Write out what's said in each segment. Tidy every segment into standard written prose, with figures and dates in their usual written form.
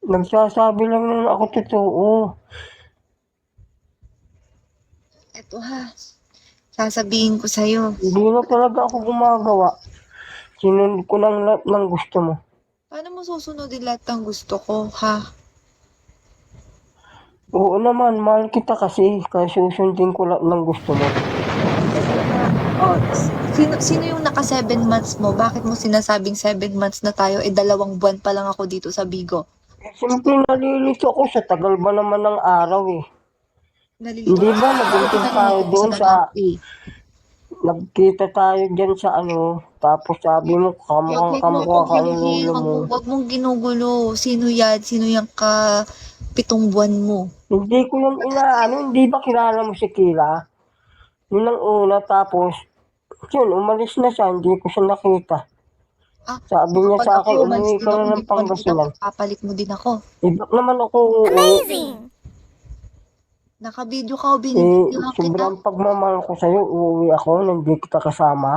Nagsasabi lang naman ako totoo. Eto ha, sasabihin ko sa'yo. Hindi na talaga ako gumagawa. Sinunod ko lang lahat ng gusto mo. Paano mo susunodin lahat ng gusto ko, ha? Oo naman, mahal kita kasi. Kaya susundin ko lahat ng gusto mo. Oh, sino yung naka 7 months mo? Bakit mo sinasabing 7 months na tayo? 2 buwan pa lang ako dito sa Bigo. Siyempre nalilito ako sa tagal ba naman ng araw eh. Nalilito Hindi ka. ba Ako nag-umpis tayo tinanong ko doon sa sa, lalaki. nagkita tayo dyan sa ano, tapos sabi mo kamukhang Huwag mo kamukha akong ka ang ginuhin. lolo Huwag mo. mo, wag mong ginugulo. Sino yan? Sino yung ka 7 buwan mo? Hindi ko yan inaano, hindi ba kilala mo si Kila? Yun ang una, tapos yun, umalis na siya, hindi ko siya nakita. Ah, Sabi so niya kapag sa ako akin, umalis umuwi din ka ako, na hindi ng mo ka nakita, Pangasinan. magpapalit mo din ako. Ba't naman ako uuwi? Nakabidyo ka o Eh, binibidyohan kita? sobrang pagmamahal ko sa'yo, uuwi ako, hindi kita kasama.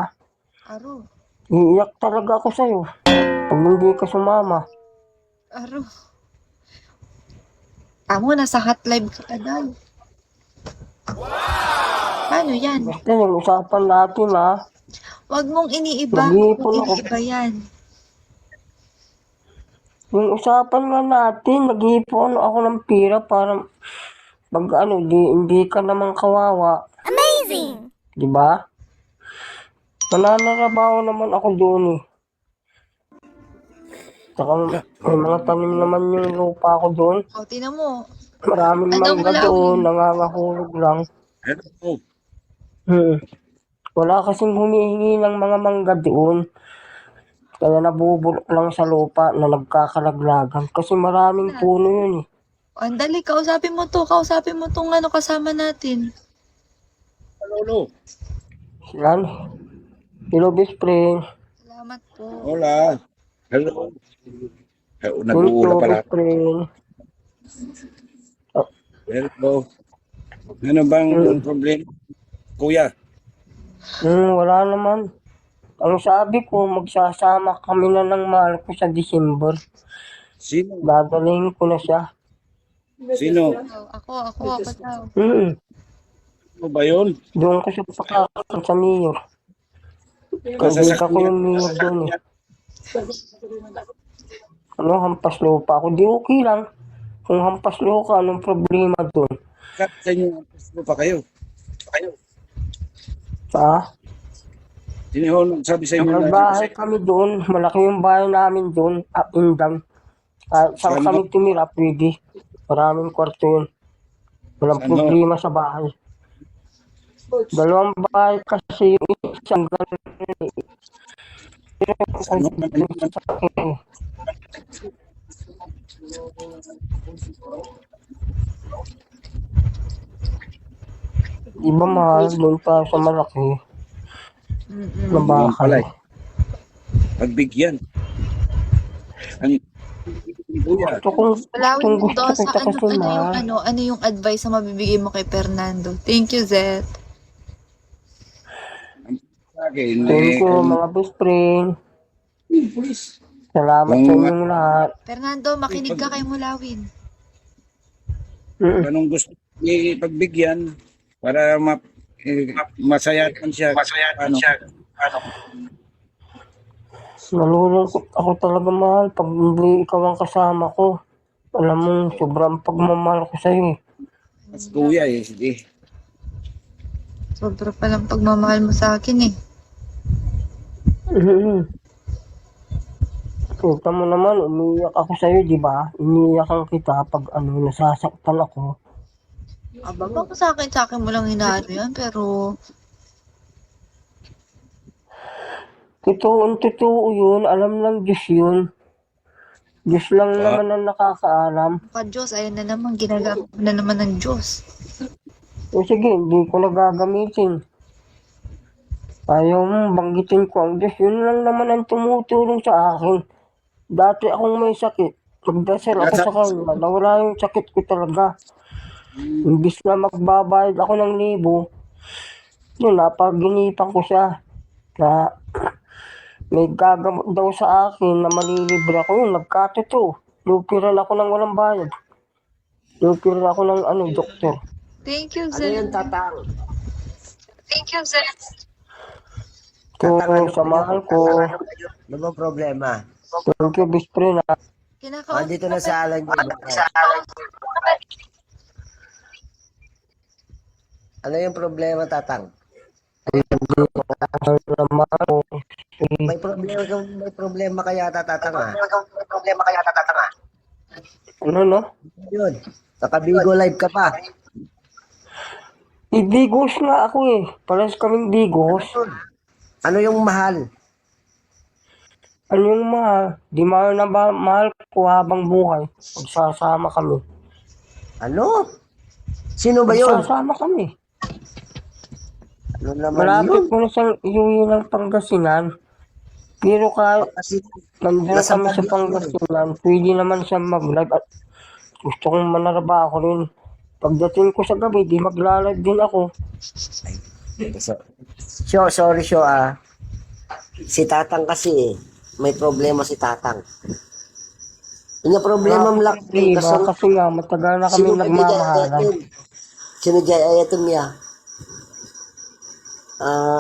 Aro, Iiyak talaga ako sa'yo, pag hindi ka sumama. aro. Amo, nasa hot live ka pa daw. Paano yan? Basta yung usapan natin ha, Huwag mong iniiba. Huwag mong nag-iipon ako. iniiba yan. Yung usapan nga natin, nag-iipon ako ng pira para pag ano, hindi ka naman kawawa. Di ba? Mananarabaho naman ako doon eh. Saka may mga tanim naman yung lupa ko doon. O, tinan mo. Maraming Ano mo mangga doon, lawin? nangangahulog lang. Hello. Hmm. Wala kasing humihingi ng mga mangga doon. Kaya nabubulok lang sa lupa na nagkakalaglagan. Kasi maraming puno yun eh. O, andali, kausapin mo to. Kausapin mo tong ano kasama natin. Hello. Yan. Hello, best friend. Salamat po. Hola. Hello. Thank Nag-uula you, pala. best friend. Oh, Hello. Ano bang problema, kuya? wala naman. Ang sabi ko, magsasama kami na ng mahal ko sa December. Sino? Dadalhin ko na siya. Sino? Ako daw. Ano ba yun? Doon ko siya pakakain sa mayor. Kaibigan ko yung mayor doon eh. Ano, hampas lupa ako. Di okay lang. Kung hampas lupa, anong problema doon? Kat sa inyo, ano pa kayo? Ha? Sino ho sabi sa inyo May na bahay kami doon. Malaki yung bahay namin doon. Up and down. Saan Sana? kami tumira, pwede. Maraming kwarto yun. Walang Sana? problema sa bahay. Dalawang bahay kasi yung isang ganun. Ano? Iba mahal doon tayo sa malaki na Naman pala bahay. eh. Pagbigyan. Ang kuya. Gusto kong Palawin mo gusto to sa kita kasi mahal. ano yung advice na mabibigay mo kay Fernando. Thank you, Zet. Sa akin, Thank you kung mga best friend. Salamat sa inyong lahat. Fernando, makinig ka kay Mulawin. anong gusto pagbigyan para masayatan siya. Ano? Nalulungkot ako talaga mahal pag hindi ikaw ang kasama ko. Alam mo, sobrang pagmamahal ko sa'yo eh. Mas kuya eh. Sige. Sobra palang pagmamahal mo sa akin eh. Kita mo naman, umiiyak ako sa'yo, di ba? Iniiyakan kita pag nasasaktan ako. Aba, baka sa akin mo lang inaano yan, pero Totoo yun, alam ng Diyos yun. Diyos lang naman ang nakakaalam. ka Diyos, ayan na naman, ginagamit mo na naman ng Diyos. Sige, hindi ko na gagamitin. Ayaw mo, banggitin ko ang Diyos. Yun lang naman ang tumutulong sa akin. Dati akong may sakit. Nagdasal ako sa kanya. Nawala yung sakit ko talaga. Imbis na magbabayad ako ng 1,000, yun, napaginipan ko siya. Kaya may gagamot daw sa akin na malilibre ako. Yun, nagkatotoo. Lupiran ako ng walang bayad. Lupiran ako ng doktor. Thank you, Ano yun, Zen. tatang? Thank you, Zen. Kung Tatang, ano sa ba mahal yun? ko, Ano ba problema? thank you, best friend. Kinakausap Andito ka na pa. sa alan niyo. Ano yung problema, tatang? Naman ko. May problema kaya tatang ah. Ano, no? Yun. Naka-Bigo live ka pa. Bigos nga ako eh. Palas kaming bigos. Ano yung mahal? Ano yung mahal? Di mahal na ba, mahal ko habang buhay. Magsasama kami. Ano? Sino ba yun? Magsasama kami. Ano naman Malapit yun? ko na siyang iuwi ng Pangasinan. Pero kahit Kasi nandun nasa kami sa Pangasinan, pwede naman siya mag-live at gusto kong manaraba ako rin. Pagdating ko sa gabi, di magla-live din ako. sorry ah. Si tatang kasi may problema si tatang. Yung problema mo lang Problema, kasi nga matagal na kami nagmamahalan. Sinadya ayatum niya.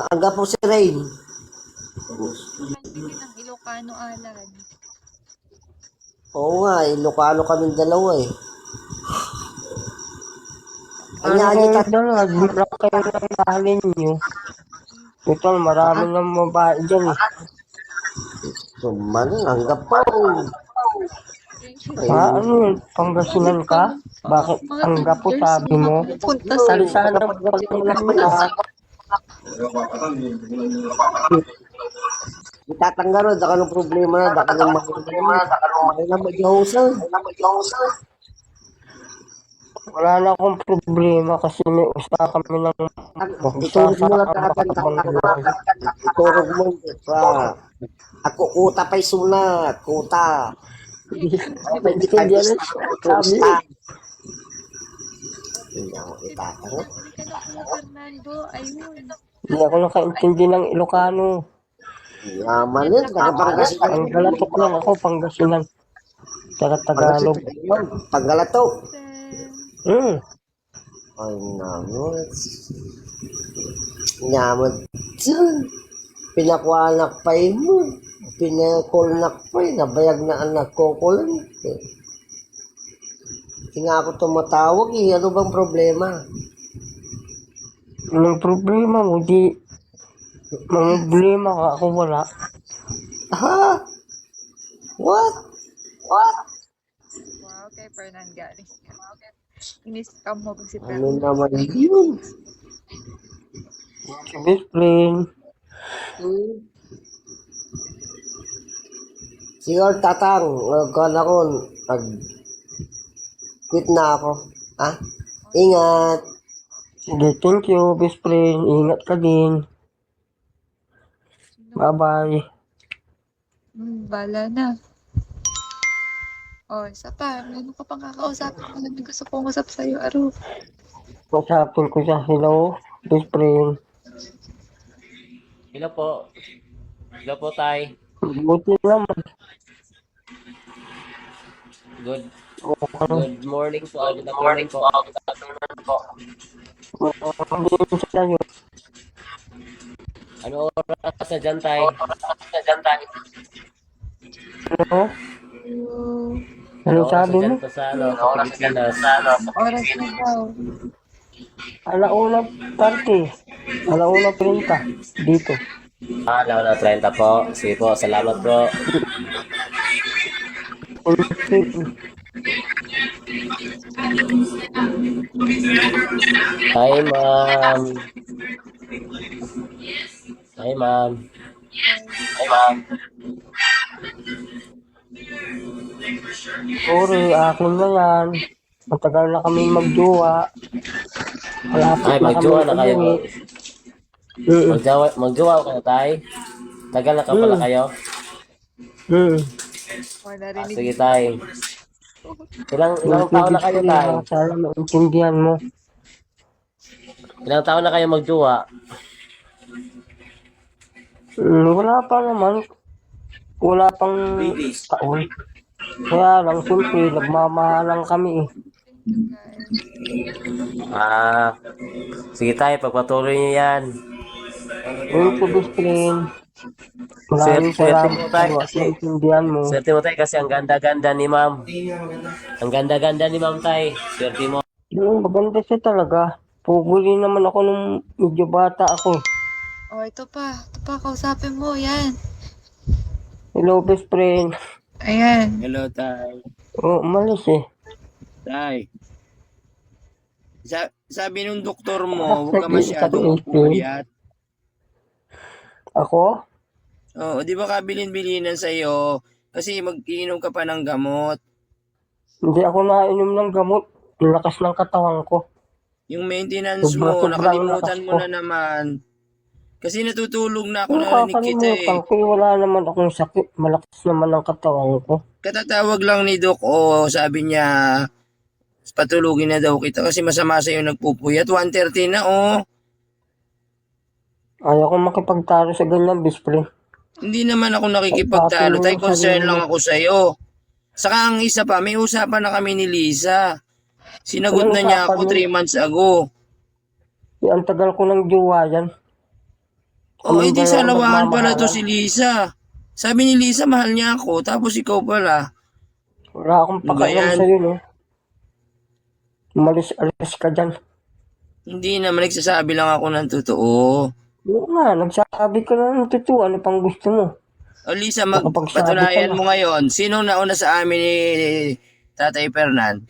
Angga po si Rain. Hindi ng Ilocano Alan. Oo nga, Ilocano kaming dalawa eh. Ano Anya kayo niya dalawa? Block kayo ng mahalin nyo. Total, marami ng babae dyan eh. Suman, angga po. Ha? Ano yun? Pangasinan ka? Bakit ang gapo sabi mo? Punta sa Salisahan ng pagkakas. Itatanggal na, ng problema na, daka ng mahal na magyahusan. Wala na akong problema kasi may usa kami ng Iturog mo lang makakabang Iturog mo pa. Ako kuta pa'y sunat, kuta. Hindi yan sabi. Hindi ako itatanggal. Hindi ka na Kuya Fernando. Ayun. Hindi ako nakaintindi ng Ilocano. Yaman yun, taga-Pangasinan. Ang galatok lang ako, Pangasinan. Taga-Tagalog. Pagalatok. Hmm. Ay, naman. Yaman. Pinakuanak pa mo. Pinakulnak pa nabayag na anak ko ko lang. Hindi nga ako tumatawag eh. Ano bang problema? Anong problema mo? Di, mga problema ka, ako wala. Ha? What? Wow, kay Fernan galing. Inis-scam mo ba si Ano Fernan? naman yun? Best friend. Siguro tatang, nagkaan ako, quit na ako. Ha? Ingat. Sige, thank you, best friend. Ingat ka din. Bye-bye. Bala na. Oh, isa pa. Meron ka pang kakausapin. May gusto kong usap sa'yo, Aro. Masapin ko siya. Hello, best friend. Hello po. Hello po, Tay. Buti naman. Good Okay. good morning po. Good afternoon po. Hindi sa tayo. Ano oras na dyan, Tay? Ano? Ano Ano oras sabi na mo? dyan po sa Pilipinas? Oras na daw. Alauna party. Alauna 30. Dito. Alam na 30 po. Sige po, salamat po. Hi, ma'am. Hi, ma'am. Sorry, akin na yan. Matagal na kami magjowa. Malapit Ay, na kami magjowa na kayo. umuwi. Mm. Magjowa kayo, Tay? Tagal na ka pala kayo? Mm. Oh, narinig. Sige, Tay. Ilang taon na kayo, Tay? Sana maintindihan mo. Ilang taon na kayo magjowa? Wala pa naman. Wala pang taon. Kaya lang, siyempre, nagmamahalan kami eh. Ah, sige tayo, pagpatuloy niyo yan. Thank you, best friend. Maraming Swerte salamat mo sa tayo kasi, intindihan mo. swerte mo tayo kasi ang ganda-ganda ni ma'am. Ang ganda-ganda ni ma'am tay. Swerte mo. Yung maganda siya talaga. Puguli naman ako nung medyo bata ako. Oh, ito pa. Ito pa, kausapin mo. Yan. Hello, best friend. Ayan. Hello, Tay. Oh, umalis eh. Tay. Sabi nung doktor mo, huwag ka Sakit, masyadong sakit. puyat. Ako? Oo, di ba kabilin-bilinan sa'yo? Kasi mag-iinom ka pa ng gamot. Hindi ako nainom ng gamot. Ang lakas ng katawan ko. Yung maintenance mo, Sobra-sobrang nakalimutan lakas mo ko. na naman. Kasi natutulog na ako Kung narinig kita kakalimutan eh. ko, wala naman akong sakit. Malakas naman ang katawan ko. Katatawag lang ni Doc, sabi niya, patulugin na daw kita kasi masama sa'yo nagpupuyat. 1:30 na, Ayaw ko makipagtalo sa ganyan, best friend. Hindi naman ako nakikipagtalo. Tay, concern lang ako sa'yo. Saka ang isa pa, may usapan na kami ni Lisa. Sinagot Anong na niya usapan ako niyo? 3 months ago. Ang tagal ko ng jowa yan. Kaming Hindi dalawa sa lawahan pala to nagmamahalan. si Lisa. Sabi ni Lisa, mahal niya ako. Tapos ikaw pala. Wala akong Ano ba pakialam yan? sa'yo, no? Umalis-alis ka dyan. Hindi naman, nagsasabi lang ako ng totoo. Oo nga, nagsasabi ka na ng totoo. Ano pang gusto mo? O Lisa, Nakapagsabi ka magpatunayan na. mo ngayon. Sino nauna sa amin ni Tatay Fernan?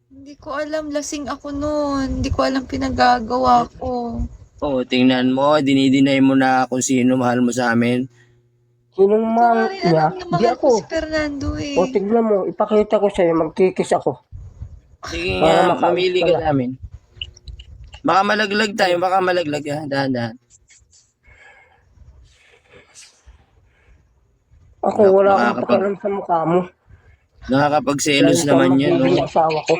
Hindi ko alam. Lasing ako noon. Hindi ko alam pinagagawa ko. Tingnan mo, dinidinay mo na kung sino mahal mo sa amin. Sinong Hindi ko nga mahal rin niya? alam na Di mahal ako. ko si Fernando eh. O tignan mo, ipakita ko sa'yo, magkikis ako. Sige Para nga, makaalis mamili ka ka na. namin. Baka malaglag tayo, baka malaglag ha. Dahan-dahan. Ako, wala akong pakialam sa mukha mo. Nakakapagselos Dahil naman sa yan, no? magiging asawa ko.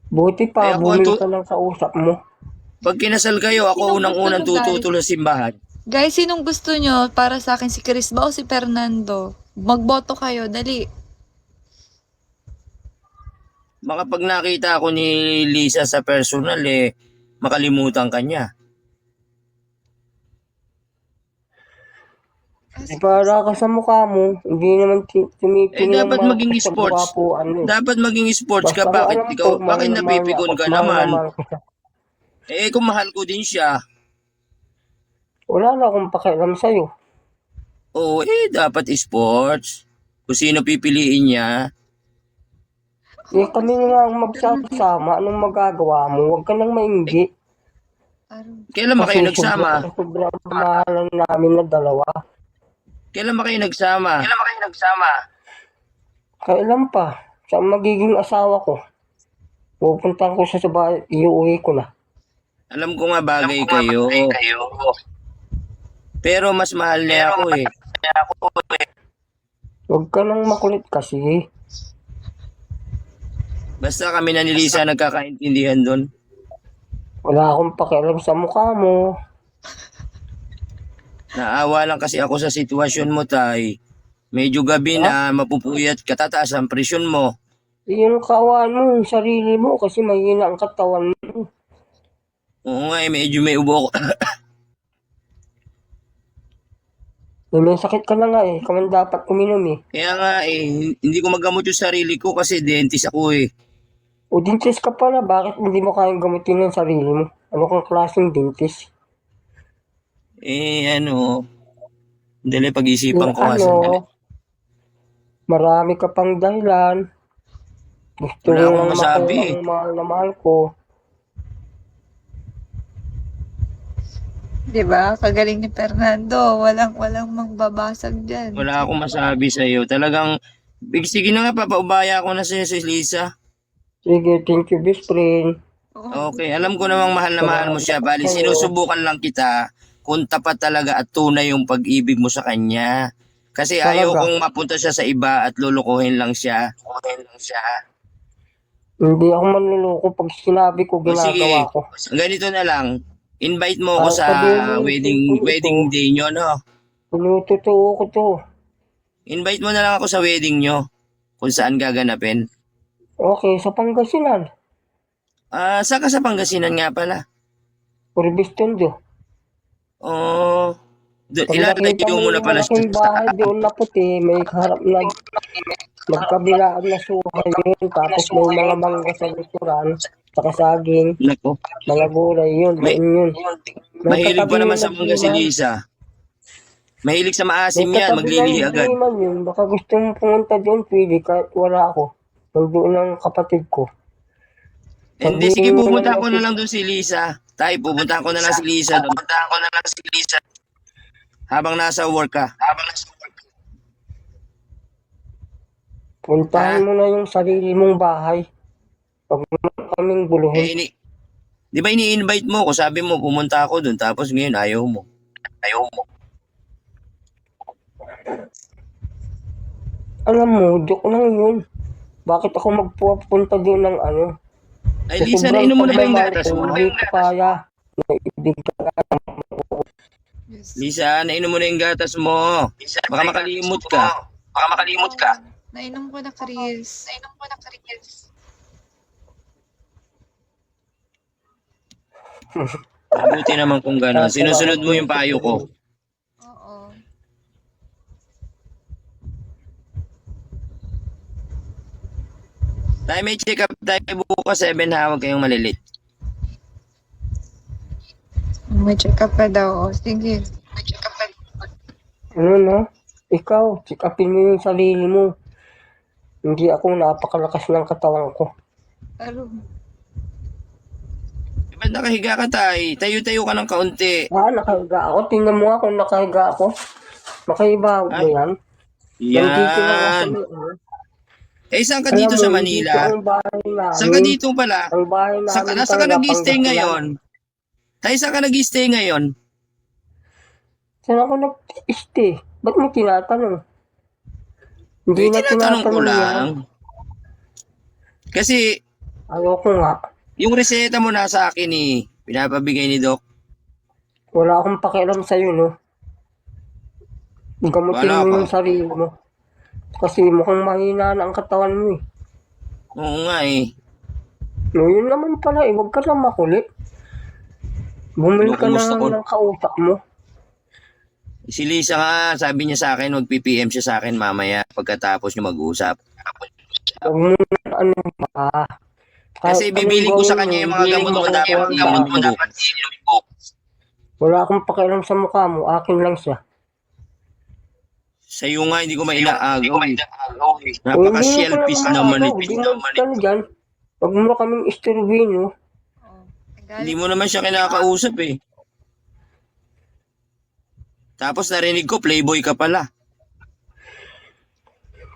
Buti Eh, pa, ako, bumili ka lang sa usap mo. Pag kinasal kayo, ako Sinong unang-unang gusto mo, guys? tututo sa simbahan. Guys, sinong gusto nyo para sa akin? Si Chris ba o si Fernando? Magboto kayo, dali. Baka pag nakita ako ni Lisa sa personal, makalimutan ka niya. Para ka sa mukha mo, hindi naman tumitingin Dapat ng maging mga sa sports. kapuan eh. Dapat maging sports ka. Basta Bakit alam ikaw? ko, Bakit mahal na mahal napipikon ako ka at mahal na naman? mahal ko siya. Kung mahal ko din siya. Wala na akong pakialam sa'yo. Dapat sports. Kung sino pipiliin niya. Kami nga ang magsasama, anong magagawa mo? Huwag ka nang mainggi. Kailan ba kayo nagsama? Sobrang mahalan namin na dalawa. Kailan ba kayo nagsama? Kailan pa? Sa magiging asawa ko. Pupunta ko sa bahay, iuwi ko na. Alam ko nga bagay kayo. Pero mas mahal niya ako eh. Huwag ka nang makulit kasi. Basta kami na ni Lisa nagkakaintindihan doon. Wala akong pakialam sa mukha mo. Naawa lang kasi ako sa sitwasyon mo, Tay. Medyo gabi na, mapupuyat ka, tataas ang presyon mo. Yung kawan mo, yung sarili mo, kasi mahina ang katawan mo. Oo nga medyo may ubo ko. May sakit ka na nga eh, kaman dapat uminom eh. Kaya nga hindi ko magamot yung sarili ko kasi dentist ako eh. O dentist ka pala, bakit hindi mo kayang gamutin yung sarili mo? Ano kang klaseng dentist? Dali pag-isipan ko nga sandali. Marami ka pang dahilan. Gusto Wala mo akong lang masabi makuha ang mahal na mahal ko. Diba? Kagaling ni Fernando. Walang mangbabasag dyan. Wala akong masabi sa iyo. Talagang, sige na nga, papaubaya ko na sa si Lisa. Sige, thank you, best friend. Okay, alam ko namang mahal na mahal mo siya. Bali, sinusubukan lang kita kung tapat talaga at tunay yung pag-ibig mo sa kanya. Kasi ayaw Talaga? kong mapunta siya sa iba at lulukuhin lang siya. Hindi ako manluloko pag sinabi ko ginagawa ko. Ganito na lang. Invite mo ako Ah, sa sabihin mo, wedding day nyo, no? Tinutotoo ko to. Invite mo na lang ako sa wedding nyo. Kung saan gaganapin. Okay, sa Pangasinan. Saan ka sa Pangasinan nga pala? Urbis Tondo. Oh, Pag ilalagay nakita mo mo na yung pala malaking sa bahay doon na puti, may harap na magkabilaan na suha yun. Tapos may mga mangga sa likuran, saka saging, Nako. mga gulay yun, May, doon yun. May mahilig pa katabi naman yun sa na mangga si G-Man. Lisa. Mahilig sa May maasim yan, katabi maglilihi ng agad. G-Man yun. Baka gusto mo pumunta doon, pwede kahit wala ako. Nandoon ang kapatid ko. Hindi, sige, Sabihin mo lang pupunta na ko na lang doon si Lisa. Tay, pupunta ko na lang si Lisa doon. Habang nasa work ka. puntahan mo na yung sarili mong bahay. Huwag mo na kaming buluhin. Di ba ini-invite mo ko? Sabi mo, pumunta ako doon. Tapos ngayon, ayaw mo. Alam mo, joke lang yun. Bakit ako magpupunta din ng ano? Ay, Sa Lisa, sobrang nainom mo na ba yung pagmamahal gatas ko, mo? hindi ko kaya. Naibigay Yes. Lisa, nainom mo na yung gatas mo. Baka makalimot ka. Nainom ko na, Chris. Mabuti naman kung gano'n. Sinusunod mo yung payo ko. Oo. Tayo may check up tayo bukas 7 ha. Huwag kayong malilit. May check up pa daw. O, sige. Ano na? Ikaw, check upin mo yung sarili mo. Hindi ako napakalakas ng katawan ko. Pero, Ba't nakahiga ka tay? Tayo-tayo ka ng kaunti. Nakahiga ako. Tingnan mo nga kung nakahiga ako. Makaiba mo Ay. yan? Nandito lang ako sa Yan. may ano. Saan ka Alam dito mo, sa dito Manila? ang bahay namin. Saan ka dito pala? Ang bahay namin Nasa ka talaga, nag-stay Pangasinan. ngayon? Tayo saan ka nag-stay ngayon? Saan ako nag-stay? Ba't mo tinatanong? Hindi na Tinatanong ko tinatanong yan. lang. Kasi Ayoko nga. yung reseta mo nasa akin pinapabigay ni Doc. Wala akong pakialam sa'yo, no? Gamutin Wala mo ka. yung sarili mo. Kasi mukhang mahina na ang katawan mo eh. Oo nga No, yun naman pala eh. Huwag ka lang makulit. Bumili ka na Kumusta ko? ng kausap mo. Si Lisa nga, sabi niya sa akin, mag-PPM siya sa akin mamaya pagkatapos niyo mag-usap. Huwag mo na ano ba. Kasi bibili ko sa kanya yung mga gamot ko dapat inom mo. Wala akong pakialam sa mukha mo. Akin lang siya. Sa'yo nga, hindi ko mainaagaw. Hindi Napaka-shellfish ko naman maagaw. Hindi mo ka dyan. Huwag mo na kaming isturbin, no? Hindi mo naman siya kinakausap Tapos narinig ko, playboy ka pala.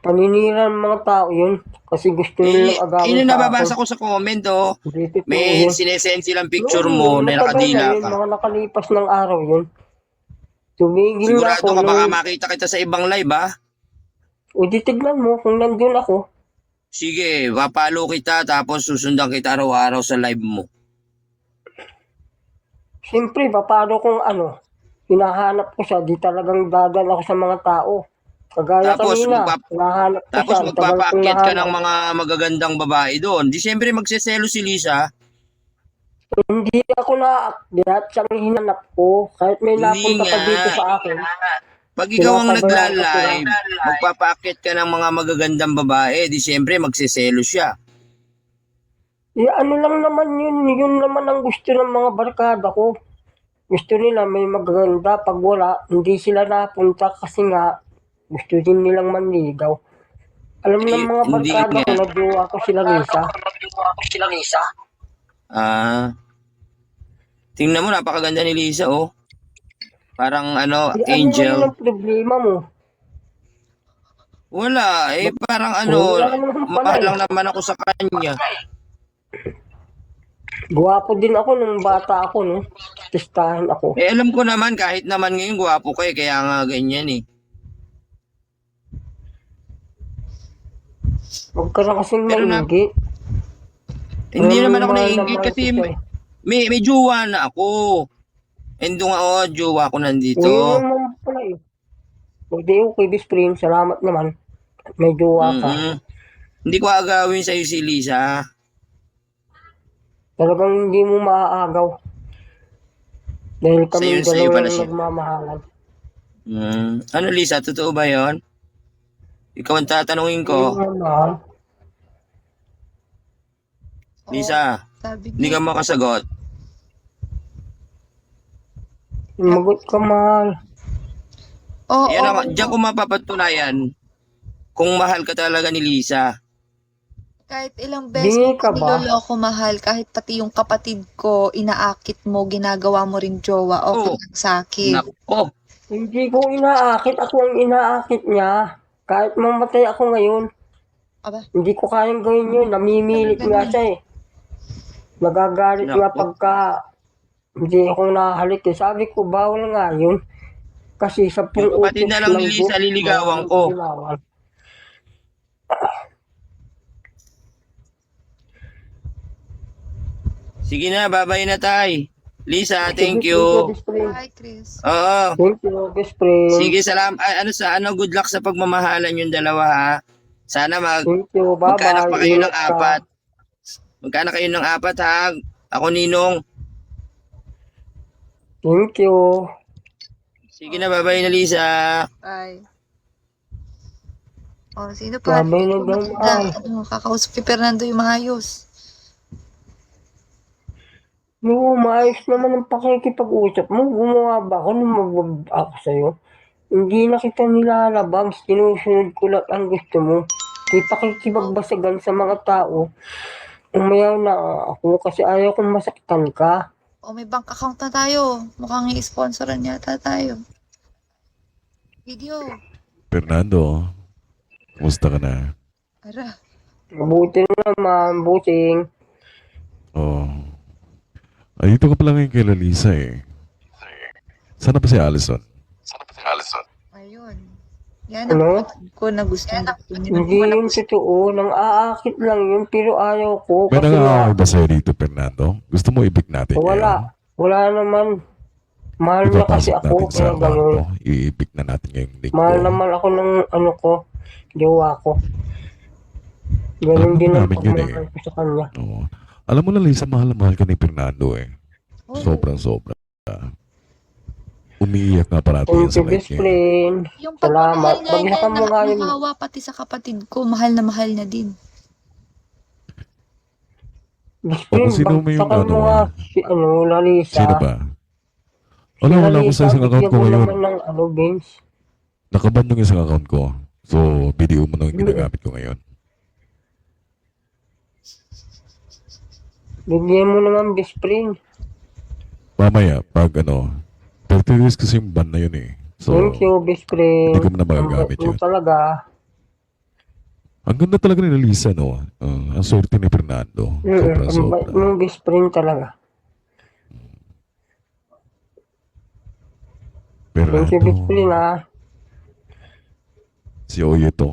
Paninira ng mga tao yun. Kasi gusto nilang agawin Yun sa nababasa akin. ko sa comment Hindi totoo May yun. sinesend silang picture No, mo na matagal nakadila na yun, ka. mga nakalipas ng araw yun. Tumigil na Sigurado ako. ka baka nung- makita kita sa ibang live O di tignan mo kung nandun ako. Sige, papalo kita tapos susundan kita araw-araw sa live mo. Siyempre, paano kung ano, hinahanap ko siya, di talagang dadal ako sa mga tao. Kagaya Tapos, kanina, hinahanap ko Tapos siya. tagal kong magpapaakyat ka ng nahanap. mga magagandang babae doon. Di siyempre magseselo si Lisa. Hindi ako na-update siyang hinanap ko. Kahit may Hindi napunta pa nga. dito sa akin. Pag ikaw ang Pinapabayaan ko nagla-live, magpapaakyat ka ng mga magagandang babae, di siyempre magseselo siya. Ano lang naman yun. Yun naman ang gusto ng mga barkada ko. Gusto nila may magaganda. Pag wala, hindi sila napunta kasi nga gusto din nilang manligaw. Alam ng mga Hindi barkada nga. ko, nagjowa ko sila Lisa. Tingnan mo, napakaganda ni Lisa, Parang Ano angel. naman ang problema mo? Wala, parang Wala naman pala mahal lang naman ako sa kanya. Gwapo din ako nung bata ako, no? Testahan ako. Alam ko naman, kahit naman ngayon gwapo ka kaya nga ganyan Huwag ka na kasing Pero mainggit. Hindi Alam naman mo, ako mahal naiingit naman kasi kita eh. may jowa na ako. And doon nga, jowa ko nandito. Yun naman pala eh. Hindi okay, best friend. Salamat naman. May jowa ka. Mm-mm. Hindi ko agawin sa'yo si Lisa. Talagang hindi mo maaagaw. Dahil kami Sa'yo dalawa pala lang siya. nagmamahalan. Ano Lisa, totoo ba yon? Ikaw ang tatanungin Hindi ko. naman. Lisa, Sabi hindi ka niya, makasagot. Magot ka, mahal. oo, Yan ang, diyan ko mapapatunayan kung mahal ka talaga ni Lisa. kahit ilang beses Di mo ka ba? niloloko, mahal, kahit pati yung kapatid ko, inaakit mo, ginagawa mo ring jowa, okay Oo. lang sa akin. Nako, Hindi ko inaakit. Ako ang inaakit niya. Kahit mamatay ako ngayon, Aba, hindi ko kayang gawin yun. Namimilit nga siya eh. Nagagalit nga Nako. pagka hindi ako nakahalik eh. Sabi ko, bawal nga yun. Kasi sa Yung kapatid na lang ni Lisa, liligawan ko. Sige na, babay na tay. Lisa, thank you. bye, Chris. Oo. Thank you, best friend. Sige, good luck sa pagmamahalan yung dalawa ha. Sana Thank you, magkaanak bye-bye. pa kayo ng Ingat ka. apat. Magkaanak kayo ng apat ha. Ako Ninong. Thank you. Sige na, babay na Lisa. Bye. Oh, sino pa? Babay na daw, mahal. Kakausap kay Fernando yung maayos. No, maayos naman ang pakikipag-usap mo. Gumawa ba ako nung magbab ako sa'yo? Hindi na kita nilalabang. Sinusunod ko lang ang gusto mo. Di pakikipagbasagan sa mga tao. Umayaw na ako kasi ayaw kong masaktan ka. Oh, may bank account na tayo. Mukhang i-sponsoran yata tayo. Video. Fernando, kumusta ka na? Ara. Mabuti naman, busing. Oh. Ay, dito ka pala ngayon kay Lalisa eh. Sana pa si Allison? Ayun. Yan ang Ano? kapatid ko na gusto niya. Hindi yun totoo. Nang aakit lang yun, pero ayaw ko. May Kasi nga, nangaaway ba sa'yo dito, Fernando? Gusto mo ibig natin wala. Wala naman. Mahal ngayon? na kasi Ipapasok ako. natin sa Kaya ganun. kwarto. Iibig na natin ngayong linggo. Mahal naman ako ng ano ko, jowa ko. Ganun Alam din ang namin yun eh. pagmamahal ko sa kanya. Oo. Alam mo na, Lisa, mahal na mahal ka ni Fernando eh. Oh, Sobrang-sobra. Umiiyak nga parati yan Thank sa you, best kanya. friend. yung Salamat. pagmamahal niya, Bagsakan mo nga yun. nakahawa pati sa kapatid ko. Mahal na mahal na din. Best O, kung friend, sino mo yung bagsakan mo ano, nga si Lalisa. Sino ba? Wala ko sa isang account ko bigyan mo ngayon. naman ng Vince. Nakaban yung isang account ko. So, video mo na yung ginagamit ko ngayon. Bigyan mo naman, best friend. Mamaya, pag 30 days kasi yung ban na yun eh. So, Thank you, best friend. hindi ko na magagamit Ang yun. talaga. Ang ganda talaga ni Lisa, no? Ang swerte ni Fernando. Ang Sobra-sobra. bait mong best friend talaga. Thank you, best friend, Fernando, ha. si Oye to.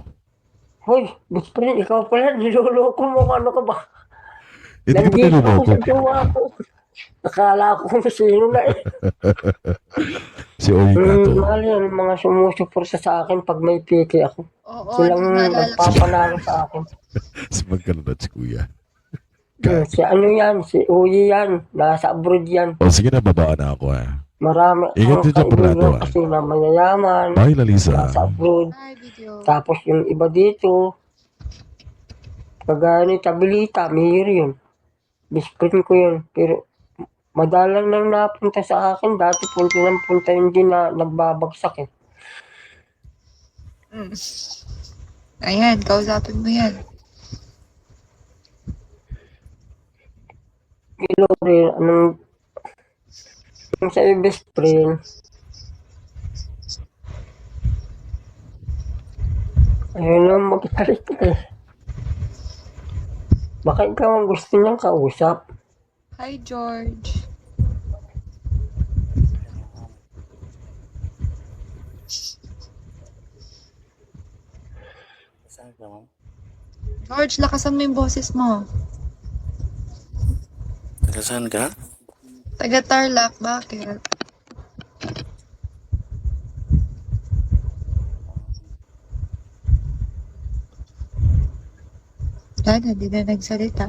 Hoy, best friend, ikaw pala, niloloko mo kung ano ka ba? Hindi ka ba Nandito ako niloloko? sa jowa ko. Akala ko kung sino na eh. Si Oye nga to. Mahal yan, mga sumusuporsa sa akin pag may piki ako. Oo, Silang naalala ko. nagpapanalo sa akin. Si magkano si Kuya. Si ano yan, si Uyi yan, nasa abroad yan. O sige na, babaan na ako ha. Marami Ingat akong din dyan, Fernando, kaibigan ah. kasi na mayayaman, Bye, Lalisa. nasa abroad. Hi, video. Tapos yung iba dito, kagaya ni Tabilita, mahir yun. Best friend ko yun. Pero madalang nang napunta sa akin, dati punta ng punta hindi na nagbabagsak eh. Ayan, kausapin mo yan. Kilo rin, anong sa'yo best friend? Ayun lang magkalit eh. Baka ikaw ang gusto niyang kausap. Hi, George. George, lakasan mo yung boses mo. Saan ka? Taga Tarlac, bakit? Sana, di na nagsalita.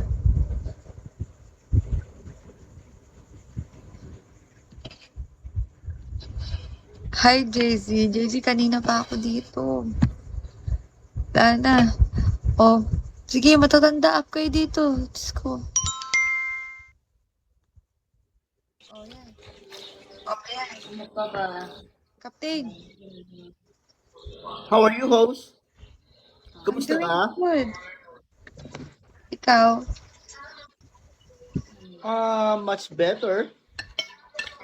Hi, JZ. JZ, kanina pa ako dito. Sana. Oh, sige, matatanda up kayo dito. Diyos ko. Oh, yan. Captain, How are you, host? I'm Kumusta doing ka? good. Ikaw? Much better.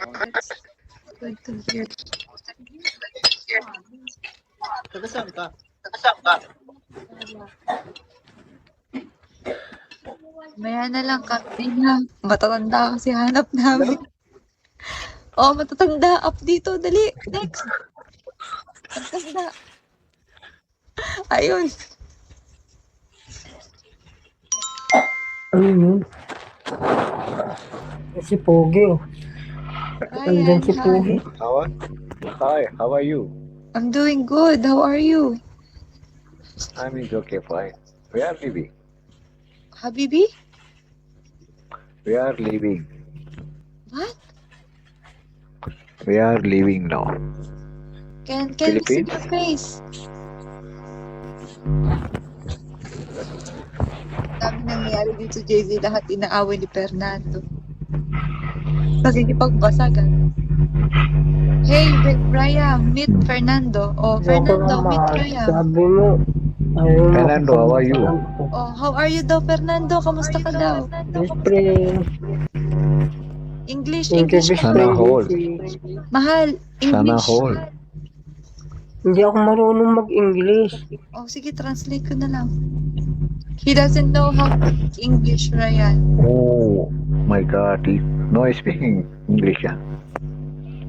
Oh, that's good to hear. Taga saan ka? Maya na lang, Captain, ha? Matatanda kasi hanap namin. Oh, matatanda. Up dito. Dali. Next. Matatanda. Ayun. Ano yun? Si Pogi, oh. Andyan Ryan, si Pogi. hi. Hi, how are you? I'm doing good. How are you? I'm okay, fine. We are leaving. Habibi? We are leaving. What? We are leaving now. Can we see Philippines? your face? Dami nangyayari dito, JZ. Lahat inaaway ni Fernando. Nakikipagbasagan. Hey, Raya, meet Fernando. Oh, Ako Fernando, meet naman, Raya. sabi mo, ayaw mo Fernando, how are you? Oh, how are you daw, Fernando? Kamusta ka daw? Siyempre, English, thank you, English, best mahal. Sana friend. hold. Mahal, Sana English. hold. Hindi ako marunong mag-English. Oh, sige, translate ko na lang. He doesn't know how to speak English, Ryan. Oh my God, no speaking English. Yeah?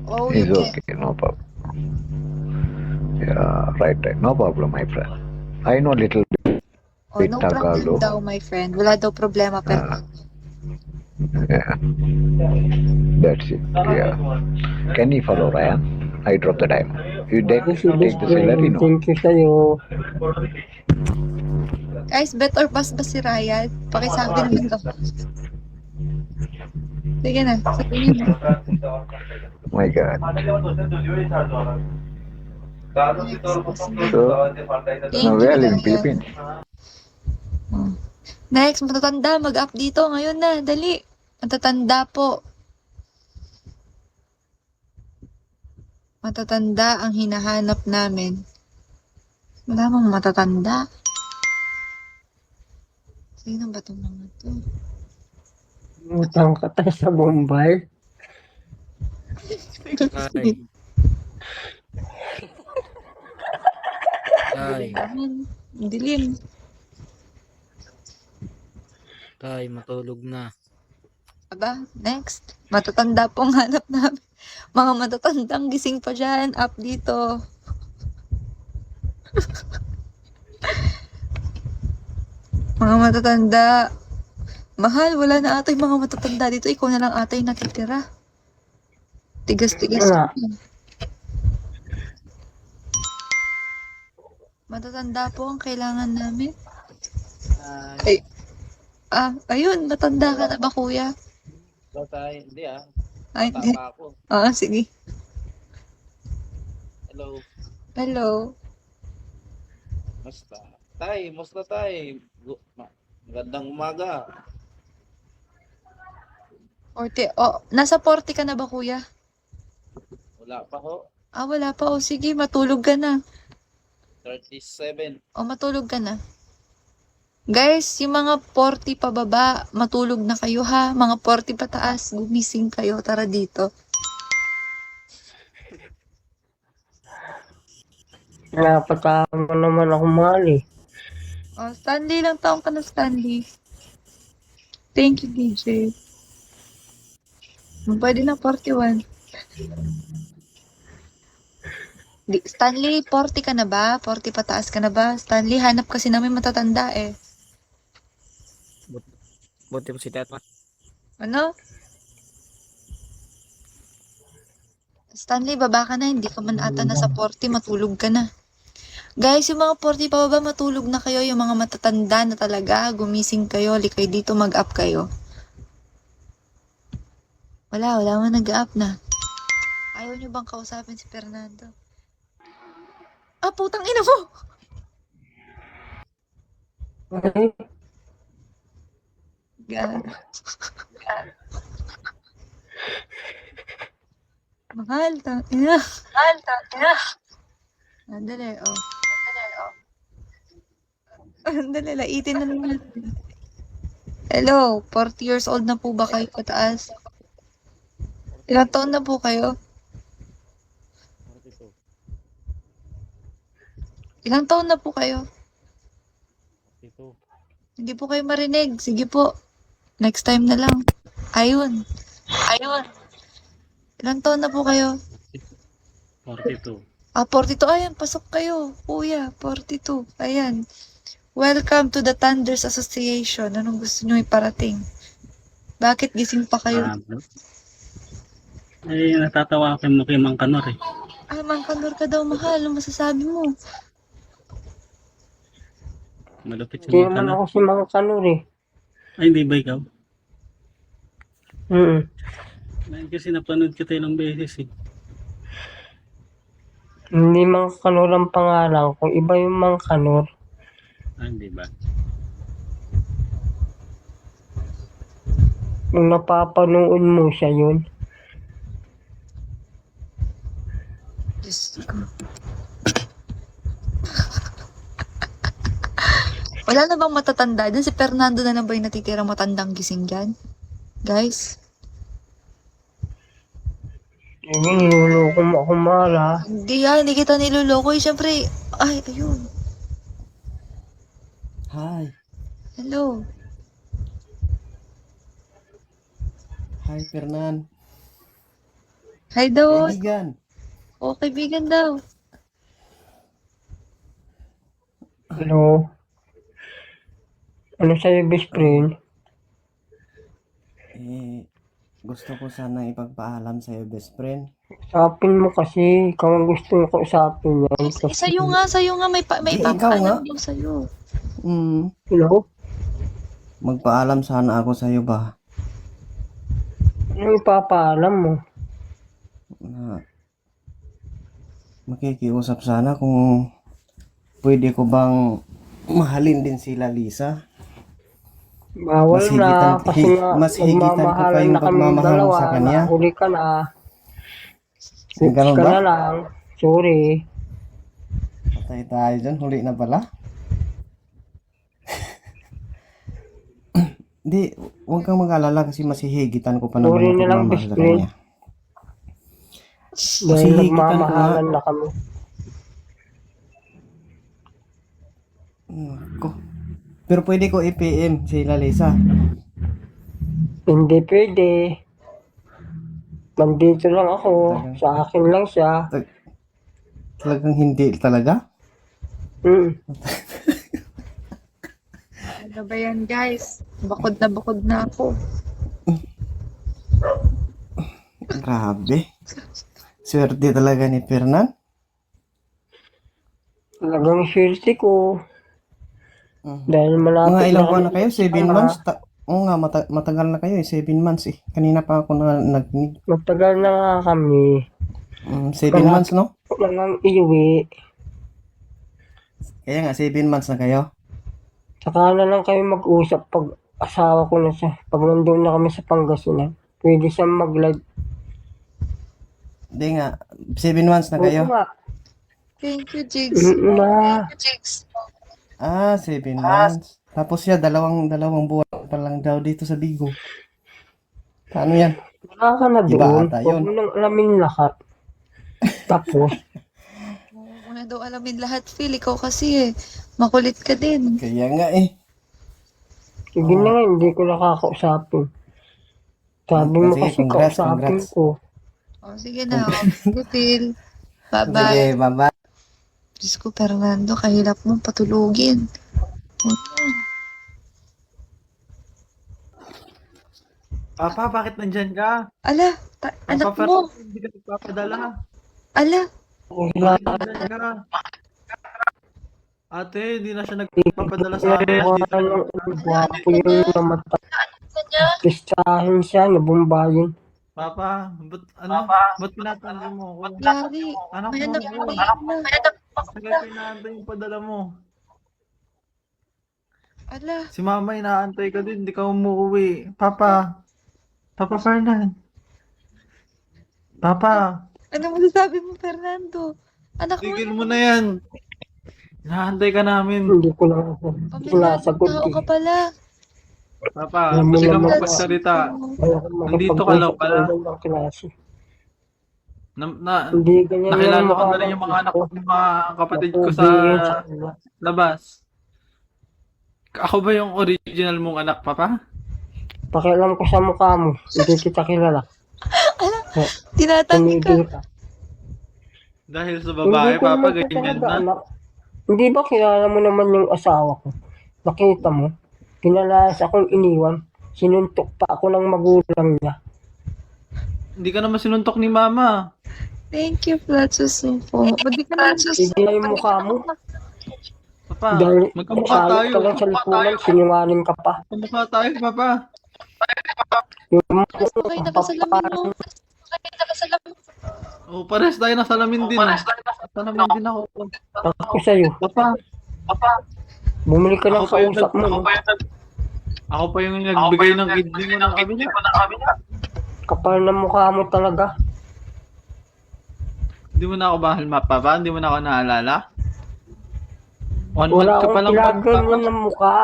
Oh, you It's can. okay, no problem. Yeah, right. No problem, my friend. I know little Oh, bit no problem Tagalog. daw, my friend. Wala daw problema, pero Yeah, that's it. Yeah. Can you follow Ryan? I drop the time. You Yes, best take the salary, friend. no? Thank you sa'yo. guys, bet or pass ba si Ryan? Pakisabi naman daw. Sige na, sabihin mo. My God. Sige. So, Thank now we you, are in Ryan. Philippines. Oh. Next, matatanda, mag-up dito. Ngayon na, dali. Matatanda po. Matatanda ang hinahanap namin. Wala mong matatanda. Sino ba itong mga to? Utang ka tayo sa Bombay. Tay, Naman. Dilim. tay, matulog na. Aba, next. Matatanda pong hanap namin. Mga matatandang gising pa dyan. Up dito. Mga matatanda. Mahal, wala na ata yung mga matatanda dito. Ikaw na lang ata yung natitira. Tigas-tigas. Wala. Matatanda po ang kailangan namin. Ay, ayun. Matanda ka na ba, kuya? Hello, tay. Hindi ah. Ay, Bata hindi. pa ako. Sige. Hello. Hello. Musta? Tay, musta tay? Magandang umaga. 40. Oh, nasa 40 ka na ba, kuya? Wala pa ho. Wala pa. Oh, sige. Matulog ka na. 37. Matulog ka na. Guys, yung mga 40 pababa, matulog na kayo ha. Mga 40 pataas, gumising kayo. Tara dito. Napatawa naman ako mahal eh. Oh, Stanley, lang taong ka na, Stanley. Thank you, DJ. Pwede na 41. Stanley, 40 ka na ba? 40 pataas ka na ba? Stanley, hanap kasi namin matatanda eh. Buti mo si Teta. Ano? Stanley, baba ka na. Hindi ka man ata nasa 40, matulog ka na. Guys, yung mga 40 pa ba matulog na kayo? Yung mga matatanda na talaga, gumising kayo, likay dito, mag-up kayo. Wala mo nag-up na. Ayaw nyo bang kausapin si Fernando? Ah, putang ina mo! Ay, God. Mahal, tang ina. Andali, oh. Andali, laitin na lang natin. Hello, 40 years old na po ba kayo pataas? Ilang taon na po kayo? Ilang taon na po kayo? Hindi po kayo marinig. Sige po. Next time na lang. Ayun. Ilang taon na po kayo? 42. Ah, 42. Ayan, pasok kayo. Kuya, 42. Ayan. Welcome to the Thunders Association. Anong gusto nyo iparating? Bakit gising pa kayo? Natatawa ako kay Mang Kanor eh. Ah, mangkanor ka daw, mahal. Ano masasabi mo? Malupit si hindi Mang naman Kanor. ako si Mang Kanor eh. Ay, hindi ba ikaw? Ay, kasi napanood kita ilang beses eh. Hindi Mang Kanor ang pangalan ko. Iba yung Mang Kanor. Ay, hindi ba? Nung napapanood mo siya yun. Diyos ko. Wala na bang matatanda dyan? Si Fernando na lang ba yung natitirang matandang gising dyan? Guys? Hindi, niloloko mo ako, Mara. Hindi kita niloloko. Eh, syempre, ay, ayun. Hi. Hello. Hi, Fernan. Hi daw. Kaibigan. O, kaibigan daw. Hello? Ano sa'yo, best friend? Gusto ko sana ipagpaalam sa'yo, best friend. Usapin mo kasi. Ikaw ang gusto ko usapin yan. Sa'yo nga, may ikaw papaalam nga. daw sa'yo. Hello? Magpaalam sana ako sa'yo ba? Ano ipapaalam mo? Na makikiusap sana kung pwede ko bang mahalin din sila Lisa. Bawal Mas na. higitan- Kasi nga, mas higitan ko pa magmamahalan yung na kami pagmamahal ko dalawa. sa kanya. Nahuli ka na. Ganun Ka ba? na lang. Sorry. Patay tayo dyan, huli na pala. Di, huwag kang mag-alala kasi masihigitan ko pa naman Sorry yung na lang, pagmamahal best sa friend. kanya. Dahil Masihigitan ko nagmamahalan na kami. Ko. Pero pwede ko i-PM sila Lisa. Hindi pwede. Nandito lang ako. Sa akin lang siya. Talagang hindi talaga? Ano ba yan, guys? Bakod na ako. Grabe. Swerte talaga ni Fernan. Talagang swerte ko. Dahil malapit Mga ilang buwan na kami kayo? 7 magkasama. months? Oo nga, matagal na kayo eh. 7 months eh. Kanina pa ako na nagnig. Matagal na nga kami. 7 months, no? Lang ang iuwi. Kaya nga, 7 months na kayo. Saka na lang kami mag-usap pag asawa ko na siya. Pag nandun na kami sa Pangasinan. Pwede siyang mag-live. Hindi nga, 7 months na kayo. Oo nga. Thank you, Jigs. Na. Jigs. 7 months. Tapos siya, dalawang buwan pa lang daw dito sa Bigo. Paano yan? Wala ka na Iba doon. ata Huwag yun. mo nang alamin lahat. Tapos, Huwag mo na daw alamin lahat, Phil. Ikaw kasi makulit ka din. Kaya nga eh. sige na nga, hindi ko nakakausapin. Sabi mo Sige, kasi congrats, kausapin congrats. ko. O, sige na. Sige, Phil. Bye-bye. Sige, bye-bye. Diyos ko, Fernando, kahilap mo patulugin. Papa, bakit nandyan ka? Ala, anak Papa, mo. hindi ka nagpapadala. Ala, Wala. Nandyan ka. Ate, hindi na siya nagpapadala sa akin. Ginagawa Dito na ng gwapo yung namatay. Pistahin siya, nabumbayin. Papa, ba't tinatanong mo ako? Yari. Anak May mo anak ako. mo. Tagal ko inaantay yung padala mo. Ala. Si mama inaantay ka din, hindi ka umuwi. Papa Fernand. Papa, Ano masasabi mo, Fernando? Anak mo. tigil mo na yan. Inaantay ka namin. Hindi ko lang Pamilyadong sinasagot tao eh. ka pala. Papa, Alam mo kasi ka naman, magpagsalita. Ayoko Nandito ka lang pala. makipag-usap ng klase. Na, Hindi ganyan nakilala yung ko mukha na rin ng yung mga anak ko. ko, yung mga kapatid ko sa Napugi yun sa kanila. labas. Ako ba yung original mong anak, Papa? Pakialam ko sa mukha mo. Hindi kita kilala. Tinatanggi ka. Tumigil ka. Dahil sa babae, Hindi ko Papa, naman ganyan talaga na. anak. Hindi ba kilala mo naman yung asawa ko? Nakita mo? Pinalayas akong iniwan. Sinuntok pa ako ng magulang niya. Hindi ka naman sinuntok ni Mama. Thank you, Flat Susupo. Ba't di ka naman Sige na yung mukha mo. Papa, Dahil magkamukha salit tayo. ka lang sa lipunan, sinungaling ka pa. Magkamukha tayo, Papa. Yung Okay, nakasalamin mo. Oh, pares tayo na salamin din. Salamin din ako. ako sa'yo. Papa, Bumili ka ng Ako pa yung kausap mo. no? ako pa yung nagbigay ng kidney mo ng kabila. Kapal na mukha mo talaga. Hindi mo na ako mahal, Papa? Hindi mo na ako naalala? 1 month Wala ka akong pa lang, kilagyan Papa. yan ng mukha.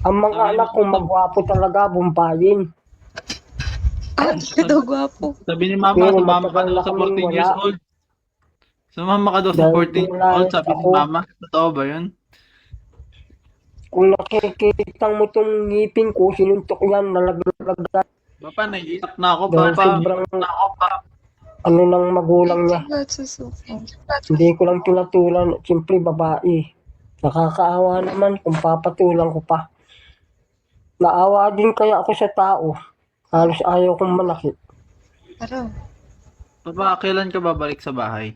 Ang mga anak kong magwapo talaga, bumpayin. Ah, di ka daw gwapo. Sabi ni Mama, Pero sumama ka matagal daw na sa kaming 14 years wala. old. Sumama ka daw sa Dahil 14 years wala old, sabi ni ako. Mama. Totoo ba yun? Kung nakikita mo itong ngipin ko, sinuntok yan, nalaglagan. Papa, naiiyak na ako, Dahil Papa. sobrang ano ng magulang niya. Flat Susupo. Hindi ko lang pinatulan. Siyempre, babae. Nakakaawa naman kung papatulan ko pa. Naawa din kaya ako sa tao. Halos ayaw kong manakit. Pero, Papa, kailan ka babalik sa bahay?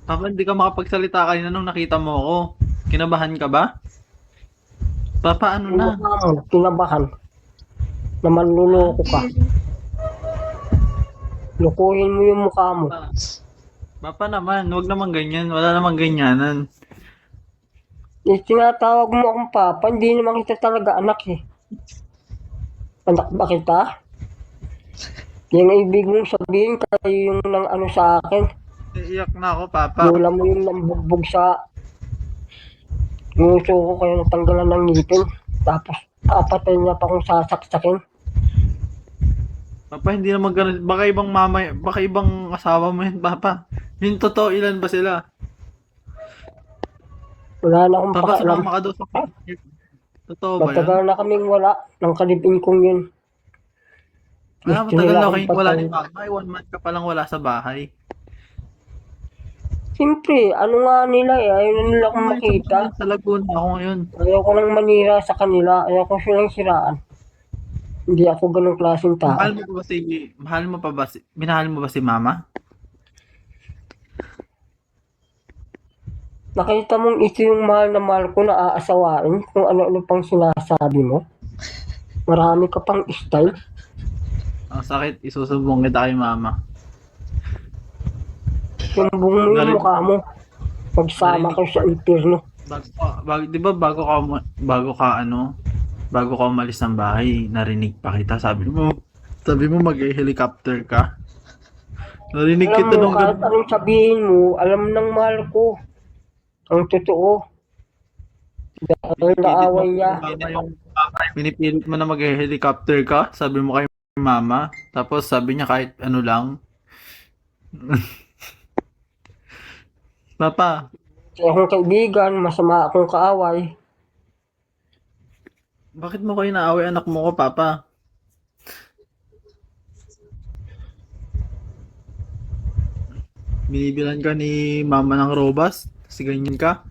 Papa, hindi ka makapagsalita kanina nung nakita mo ako. Kinabahan ka ba? Papa, ano na? Kinabahan. Na manluloko ka. Lukuhin mo yung mukha mo. Papa naman, wag naman ganyan. Wala naman ganyanan. Tinatawag mo akong papa, hindi naman kita talaga anak eh. Anak ba kita? Yung ibig mong sabihin, kayo yung nang ano sa akin. Iiyak na ako, Papa. Lula mo yung nambugbog sa nguso ko, kaya natanggalan ng ngipin. Tapos, apatay niya pa kung sasaksakin. Papa, hindi naman ganun. Baka ibang mama, baka ibang asawa mo yun, Papa. Yung totoo, ilan ba sila? Wala na akong Papa, pakialam. sumama ka daw sa Totoo ba yun? Matagal na kaming wala ng kalipin kong yun. Gusto Matagal nila na akong kayong wala ni patayin. Mama. Ay, 1 month ka palang wala sa bahay. Siyempre, ano nga nila eh, ayaw na nila akong makita. Sa Laguna ako ngayon. Ayaw ko nang manira sa kanila, ayaw ko silang siraan. Hindi ako ganong klaseng tao. Minahal mo ba si Mama? Nakita mong ito yung mahal na mahal ko na aasawain kung ano-ano pang sinasabi mo. Marami ka pang style. Ang sakit, isusubong kita kay Mama. Sumbong mo yung mukha mo. Pagsama ko sa impyerno. Di ba bago ka umalis ng bahay, narinig pa kita. Sabi mo mag-helicopter ka. Narinig Alam kita mo, nung kahit anong sabihin mo, alam ng mahal ko. Ang totoo. Dahil naaway niya. Pinipilit mo na mag-helicopter ka, sabi mo kay Mama. Tapos sabi niya kahit ano lang. Papa, Kaya akong kaibigan, masama akong kaaway. bakit mo kayo naaway anak mo ko, Papa? Binibilan ka ni Mama ng robas? Kasi ganyan ka?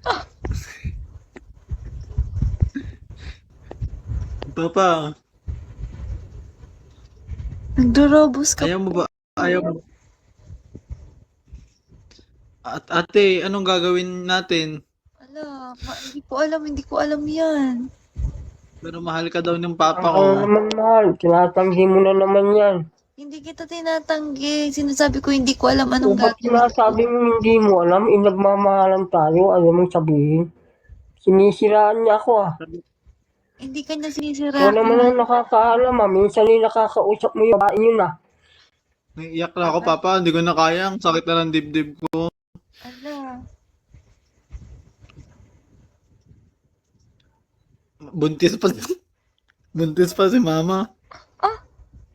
Papa, nagdorobos ka. ayaw mo ba At ate, anong gagawin natin? Ala, hindi ko alam yan. Pero mahal ka daw ng papa Ako ko. naman mahal, tinatanggi mo na naman yan. Hindi kita tinatanggi. Sinasabi ko hindi ko alam anong Ba't gagawin ko. sinasabi mo hindi mo alam, nagmamahalan tayo, ayaw mong sabihin. Sinisiraan niya ako ah. Hindi ka niya Ikaw sinisiraan. naman ang nakakaalam ah, minsan yung nakakausap mo yung babae yun ah. Naiiyak na ako, papa. Hindi ko na kaya. Ang sakit na ng dibdib ko. Ala. Buntis pa. Buntis pa si mama. Ah?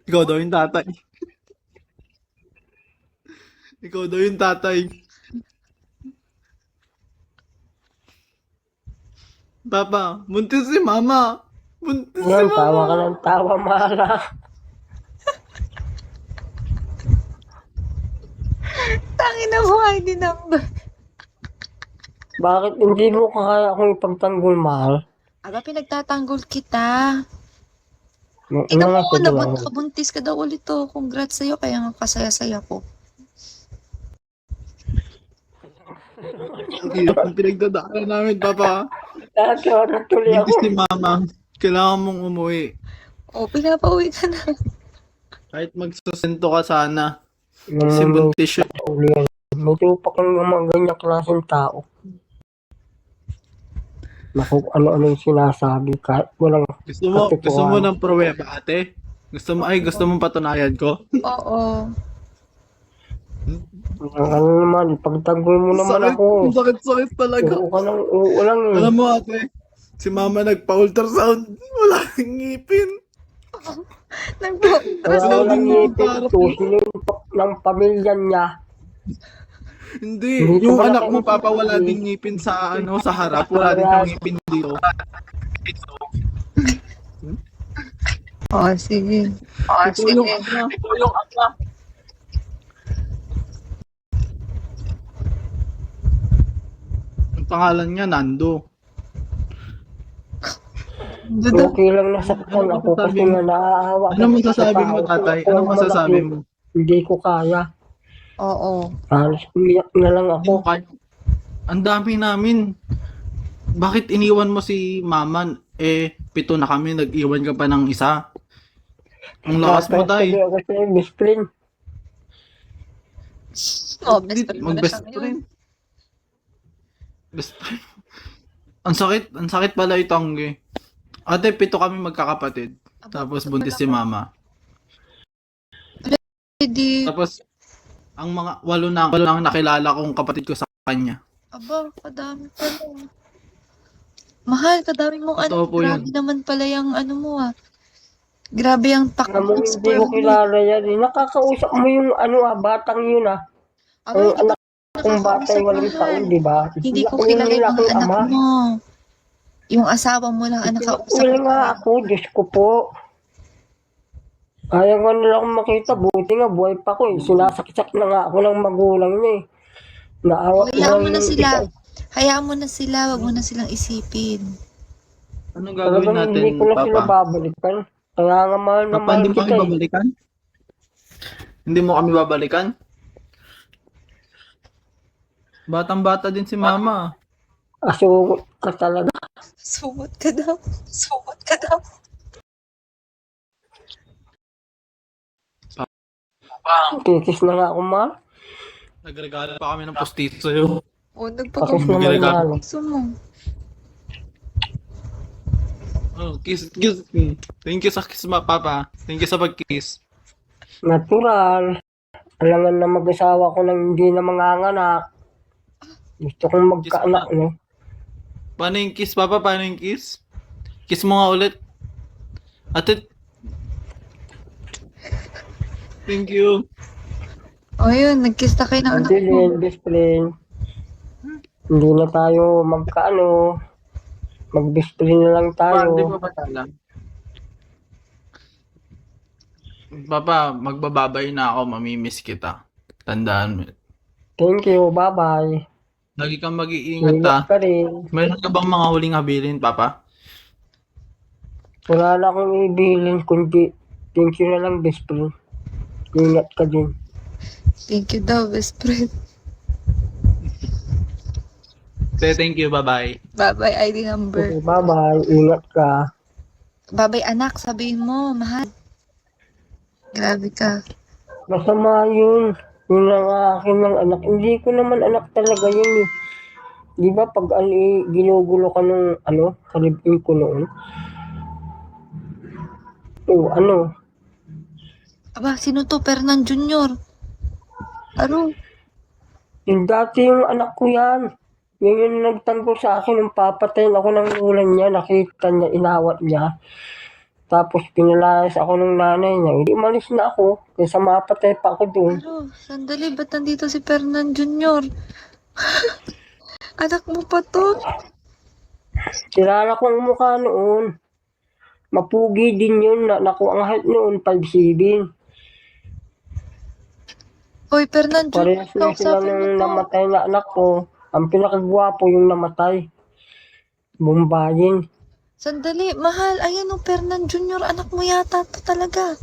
Ikaw daw yung tatay. Ikaw daw yung tatay. Papa, buntis si mama. Buntis si Yan, mama. tawa ka ng tawa, mahal ah. Tangin na mo, ID number. Bakit hindi mo kaya akong ipagtanggol, mahal? Aga, pinagtatanggol kita. Ano Tingnan nga, mo, sige lang. nakabuntis ka daw ulit to. Congrats sa'yo, kaya nga kasaya-saya ko. Ang pinagdadaanan namin, papa. Dati ako tuloy ako. Buntis si mama. Kailangan mong umuwi. O, pinapauwi ka na. Kahit magsusento ka sana. Yan Kasi naman buntis siya. uli yan. May tupak ng mga ganyang klaseng tao. Naku, ano-ano yung sinasabi kahit walang Gusto mo ng pruweba, ate? Gusto mo patunayan ko? Oo. ano naman, ipagtanggol mo naman ako. Sakit talaga. Oo ka ng oo lang eh. Alam mo, ate, si mama nagpa-ultrasound. Wala nang ngipin. Kaya Sinabi walang mo, ngipin ito, sinimpak ng pamilya niya. Hindi, Hindi yung ko anak mo, nakikita papa, wala eh. ding ngipin sa sa harap. Wala din siyang ngipin dito. Oh, sige. Ito yung ama. Ang pangalan niya, Nando. Okay lang nasaktan ako kasi nga naaawa. Ano masasabi mo, tatay? Ano masasabi mo? Hindi ko kaya. Oo. Halos umiyak na lang ako. Ang dami namin. Bakit iniwan mo si mama? 7 na kami, nag-iwan ka pa ng isa. Ang lakas mo, tay. Kasi ako sa'yo, best friend. Oh, best friend mo na Mag-best siya ngayon. friend. Best friend. Ang sakit pala ito, Angge. Ate, 7 kami magkakapatid. Tapos buntis si mama. Hindi. Tapos, ang mga 8 na ang nakilala kong kapatid ko sa kanya. Aba, kadami pala. Mahal, kadami mong Totoo ano. po Grabe yun. naman pala yung ano mo ah. Grabe yung Alam mo, takbo ng hindi sperm ko mo. kilala yan. Eh. Nakakausap mo yung batang yun ah. Aba, Ang hindi anak ko kong bata nakakausap, yung 8 mahal. taon, di ba? Hindi ko Ako kilala yung akong mga anak ama. mo. Yung asawa mo lang ang nakausap Wala ko. nga ako, Diyos ko po. Ayaw ko nila akong makita, buti nga buhay pa ko eh. Sinasaksak na nga ako ng magulang niya eh. Naawa Hayaan mo na lang sila. isa. Hayaan mo na sila. Wag mo na silang isipin. Anong gagawin Talagang natin, hindi ko na sila Papa? babalikan. Kaya nga mahal na Papa, mahal hindi mo kita kami eh. babalikan? Hindi mo kami babalikan? Batang-bata din si mama. Asungot ka talaga. Sumot ka daw. Sumot ka daw. Kikis na nga ako mahal. Nagregalo pa kami ng postizo sa'yo. O, Pakis nagpagkakas naman Ginagawa. mahal. mo. Oh, kiss. Thank you sa kiss, Papa. Thank you sa pag-kiss. Natural. Alangan na mag-asawa ko nang hindi na manganganak. Gusto kong magkaanak, no? Paano yung kiss, Papa? Paano yung kiss? Kiss mo nga ulit. Ate. Thank you. O, yun. Nag-kiss na kayo ng anak mo. Angelin, best friend. Hindi na tayo mag-best friend na lang Hindi tayo. mo ba alam? Papa, magbababay na ako. Mamimiss kita. Tandaan mo. Thank you, bye-bye. Lagi kang mag-iingat, ha? Ingat ka rin. Mayroon ka bang mga huling habilin, Papa? Wala na akong ibilin, kundi thank you na lang, best friend. Ingat ka din. Thank you daw, best friend. Say thank you, bye-bye. Bye-bye, ID number. Bye-bye. Ingat ka. Bye-bye, anak. Sabihin mo, mahal. Grabe ka. Masama yun. Yun ang akin ng anak. Hindi ko naman anak talaga yun eh. Di ba pag ginugulo ka ng kalibin ko noon? O ano? Aba, sino to? Fernan Jr. Ano? Yung dati yung anak ko yan. Yun yung nagtanggol sa akin nung papatayin ako ng ulan niya. Nakita niya, inawat niya. Tapos pinalayas ako ng nanay niya. Hindi umalis na ako. Kaysa mapatay pa ako doon. Ano? Sandali, ba't nandito si Fernan Jr.? Anak mo pa to? Kilala ko ang mukha noon. Mapugi din yun. Naku, ang height noon, 5'7". Hoy, Fernan Jr. Parehas na sila kausapin mo nung to. namatay na anak ko. Ang pinakagwapo yung namatay. Bumbayin. Sandali, mahal. Ayan o, Fernan Jr. Anak mo yata to talaga.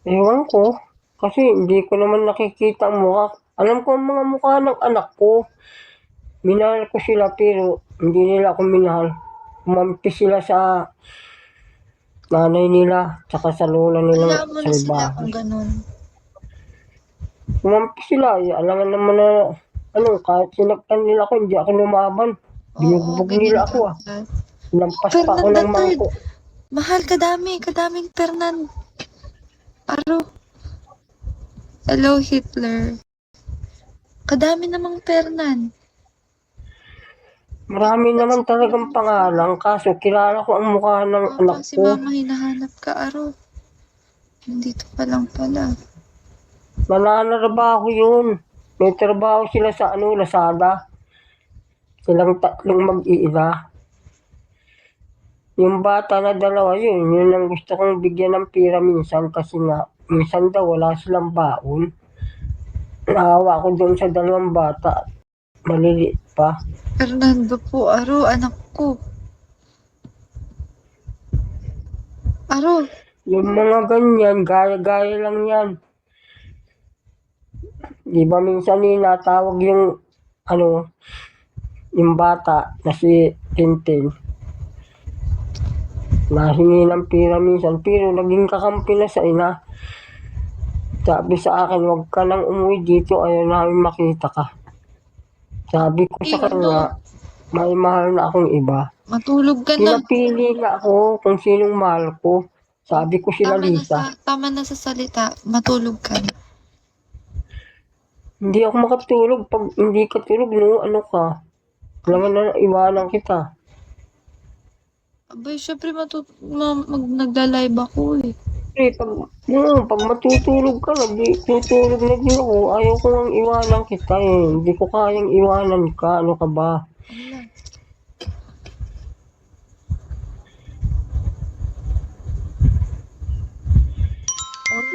Ewan ko. Kasi hindi ko naman nakikita ang mukha. Alam ko ang mga mukha ng anak ko. Minahal ko sila pero hindi nila ako minahal. Umampi sila sa nanay nila. Tsaka sa lola nila Alam mo sa na sila bahay. kung ganun. Umampi sila. Alangan naman na kahit sinaktan nila ako, hindi ako lumaban. Binugbog nila ako ah. Lampas pa ako ng mangko. Mahal, kadaming Fernan. Aro. Hello, Hitler. Kadami namang Fernan. Marami naman talagang pangalan, kaso kilala ko ang mukha ng anak Si ko. Mama hinahanap ka, Aro. Nandito pa lang pala. Nananarabaho yun. May trabaho sila sa Lazada. Silang tatlong mag-iina. Yung bata na dalawa yun ang gusto kong bigyan ng pira minsan kasi nga, minsan daw wala silang baon. Naawa ko doon sa dalawang bata. Maliliit pa. Fernando po, Aro, anak ko. Aro, Yung mga ganyan, gaya-gaya lang yan. Di ba minsan natawag yung yung bata na si Tintin. Nahingi ng pira minsan, pero naging kakampi na sa ina. Sabi sa akin, huwag ka nang umuwi dito, ayaw namin makita ka. Sabi ko sa kanya, may mahal na akong iba. matulog ka na. Pinapili na ako kung sinong mahal ko. Sabi ko sila Lisa. Tama na sa salita. Matulog ka na. Hindi ako makatulog. Pag hindi ka tulog, ano ka? Kailangan na iwanan kita. Abay, syempre nagla-live ako eh. Pag matutulog ka, tutulog na din ako. Ayaw ko nang iwanan kita eh. Hindi ko kayang iwanan ka. Ano ka ba? Wala.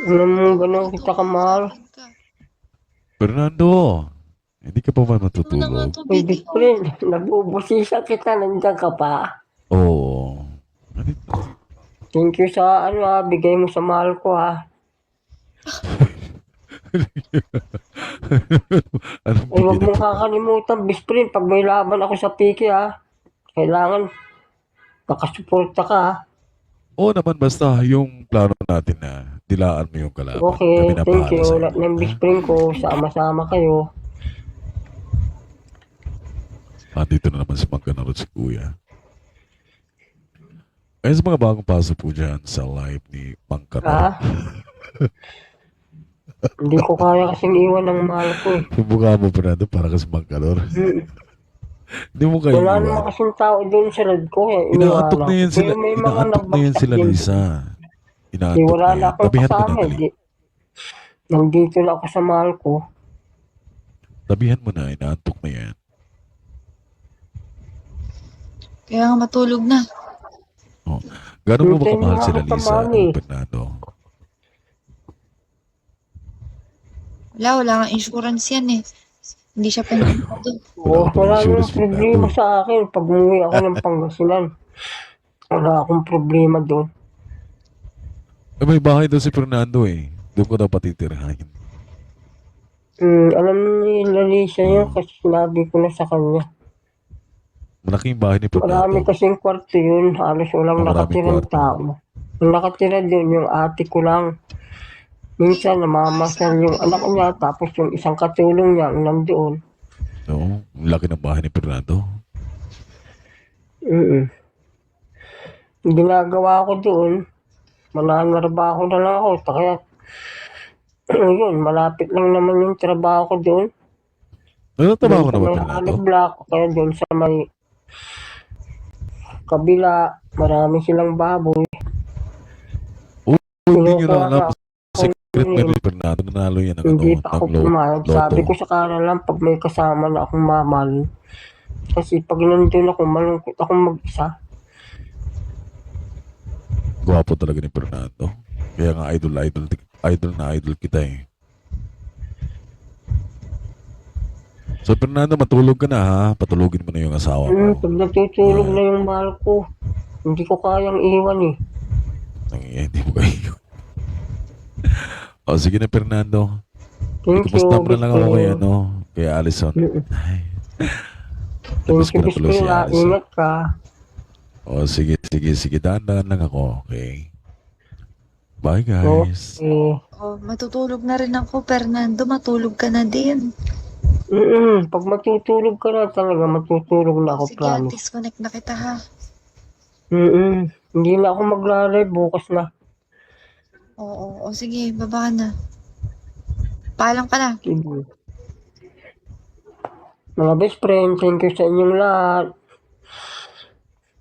Alam mo, gano'n kita kamahal. Fernando, hindi ka pa ba matutulog? Uy, best friend, nabubusisa kita. Nandiyan ka pa. Oo. Thank you sa bigay mo sa mahal ko Anong Eh, huwag bigay mong kakalimutan, best friend, pag may laban ako sa Piki kailangan makasuporta ka Oo naman, basta yung plano natin na dilaan mo yung kalaban. Okay, Kami na thank bahala you. sa'yo. Lahat ng best friend ko, sama-sama kayo. Dito na naman si Magkanarot si Kuya. Ayun sa mga bagong pasok po dyan sa live ni Magkanarot. Hindi ko kaya kasing iwan ng mahal ko eh. Yung mukha mo, Fernando, para kasi Magkanarot. Hindi mo kayo Wala iwan. naman kasing tao doon sa red ko eh. Inaantok na yun sila, Pero may mga inaantok na yun sila, nagbagsak din. Lisa. Eh, Inaantok wala na na yan. akong Tabihan mo na, kasama dali. eh. Nandito na ako sa mahal ko. Tabihan mo na, inaantok na yan. Kaya nga matulog na. Gano'n mo ba Hintayin kamahal mo sila, ako sa Lisa, mami. Fernando? Wala nga insurance yan eh. Hindi siya pinapado. Oo, Wala ka wala pang nang insurance, problema Fernando. sa akin pag umuwi ako ng Pangasinan. Wala akong problema doon. Eh, may bahay daw si Fernando eh. Doon ko daw patitirahin. Alam ni Lalisa yun kasi sinabi ko na sa kanya. Malaking bahay ni Marami Fernando. kasing kwarto yun. Halos walang Maraming nakatirang kwarto. tao. Ang nakatira doon yung ate ko lang. Minsan namamasal yung anak niya, tapos yung isang katulong niya ang nandoon. No, ang laki ng bahay ni Fernando. Ang ginagawa ko doon, mananarbaho na lang ako. Kaya, yun, malapit lang naman yung trabaho ko doon. Nagtatrabaho Doon ka na sa ba, may Fernando? Hollow Block, kaya doon sa may kabila, marami silang baboy. Hindi nyo Kinukuha na alam. nga Secret ako man yun. ni Fernando, nanalo yan ng, Hindi ano, pa ako ng pumayag. Sabi ko loto. sa kanila lang pag may kasama na akong mamahal. Kasi pag nandun ako, malungkot akong mag-isa. Gwapo talaga ni Fernando. Kaya nga idol kita eh. So Fernando, matulog ka na ha. Patulogin mo na yung asawa mo. Pag natutulog na yung mahal ko, hindi ko kayang iwan eh. Hindi mo kayo. O sige na Fernando. Thank you. Kumusta mo na lang ako kay, Gusto. kay Allison. Ay. Thank you, na gusto tuloy si na. Allison. Ingat ka. O sige. Dahan-dahan lang ako. Okay. Bye guys. Okay. Oh, matutulog na rin ako, Fernando. Matulog ka na din. Pag matutulog ka na talaga, matutulog na ako, Sige, promise. disconnect na kita ha. Hindi na ako magla-live, bukas na. Oo, o sige, baba ka na. Paalam ka na. Sige. Mga best friend, thank you sa inyong lahat.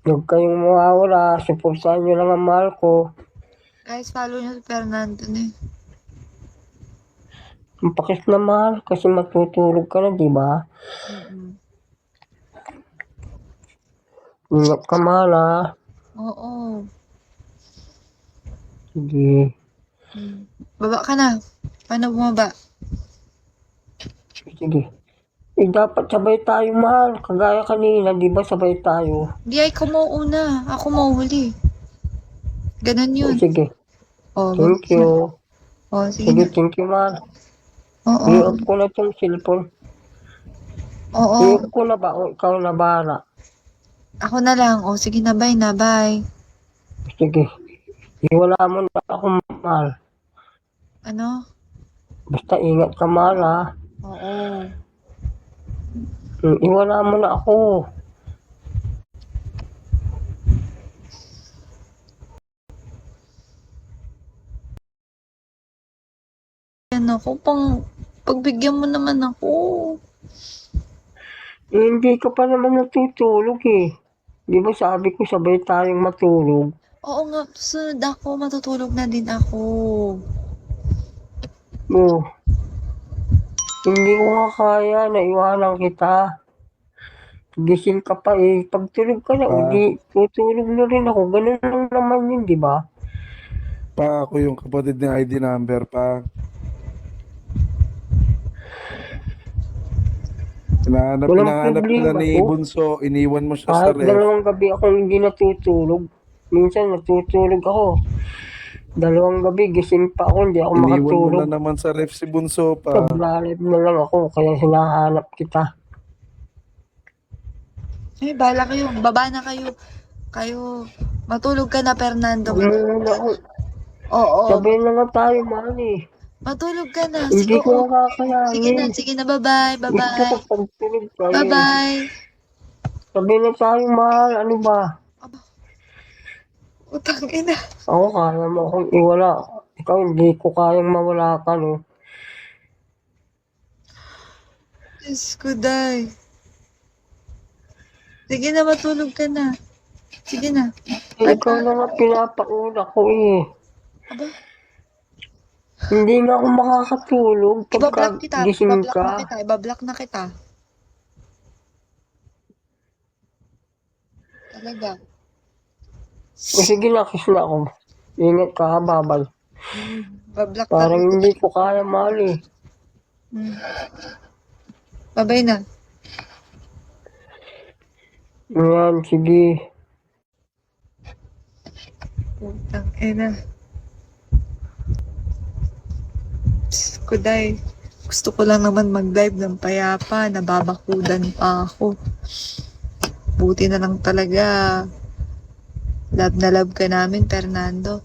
Huwag kayong mawawala, supportahan nyo lang ang mahal ko. Guys, follow nyo si Fernando na eh. Ang pakis na mahal, kasi matutulog ka na, di ba? Ingat ka mahal, ha? Oo. Sige. Baba ka na. Paano bumaba? Sige. Dapat sabay tayo, mahal. Kagaya kanina, di ba sabay tayo? Di ay, ikaw mauuna. Ako mauhuli. Ganun yun. Sige. Oh, Thank you. Oh, sige Sige, na. thank you, mahal. Oo. I-off ko na itong cellphone. Oo. I-off ko na ba? O ikaw na bahala. Ako na lang. Oh, sige na. Bye na. Bye. Sige. Iwala mo na ako, mahal. Ano? Basta ingat ka, mahal, ha? Oo. Iwala mo na ako. Yan ako. Pagbigyan mo naman ako. Hindi ka pa naman natutulog, eh. Di ba sabi ko sabay tayong matulog? Oo nga. Sunod ako. Matutulog na din ako. Oh. Hindi ko nga kaya na iwanan kita. Gising ka pa eh. Pagtulog ka na, hindi tutulog na rin ako. Ganun lang naman yun, di ba? Pa ako yung kapatid ng ID number pa. Walang Hinahanap nila problema ni po. Bunso, iniwan mo siya sa Kahit ref. dalawang gabi akong hindi natutulog. Minsan natutulog ako. 2 gabi, gising pa ako, hindi ako Iniwan mo makatulog. na naman sa ref si Bunso pa. Pag-live na lang ako, kaya hinahanap kita. Ay, bahala kayo. Baba na kayo. Kayo. Matulog ka na, Fernando. Muna ako. Oo. Sabay na nga tayo, mahal eh. Matulog ka na. Hindi Sige, ko oo. nakakayanin. Sige na, sige na. Bye-bye. Gusto ko Bye-bye. pagtulog tayo. Bye-bye. Sabay na tayo, mahal. Ano ba? Utang ina. Ako, kaya mo akong iwala. Ikaw, hindi ko kayang mawala ka, no? Diyos ko, day. Sige na, matulog ka na. Sige na. Ikaw na nga pinapauna ko eh. Aba, Hindi na ako makakatulog pagka ibablock kita. gising Ibablock ka. na kita. Ibablock na kita. Talaga. O sige na, kiss na ako. Ingat ka, ha, babay. Ibablock Parang na. hindi ko kaya, mahal eh. Bye-bye na. Ayan, sige. Utang ina. Diyos ko, day. Gusto ko lang naman mag-live ng payapa. Nababakudan pa ako. Buti na lang talaga. Love na love ka namin, Fernando.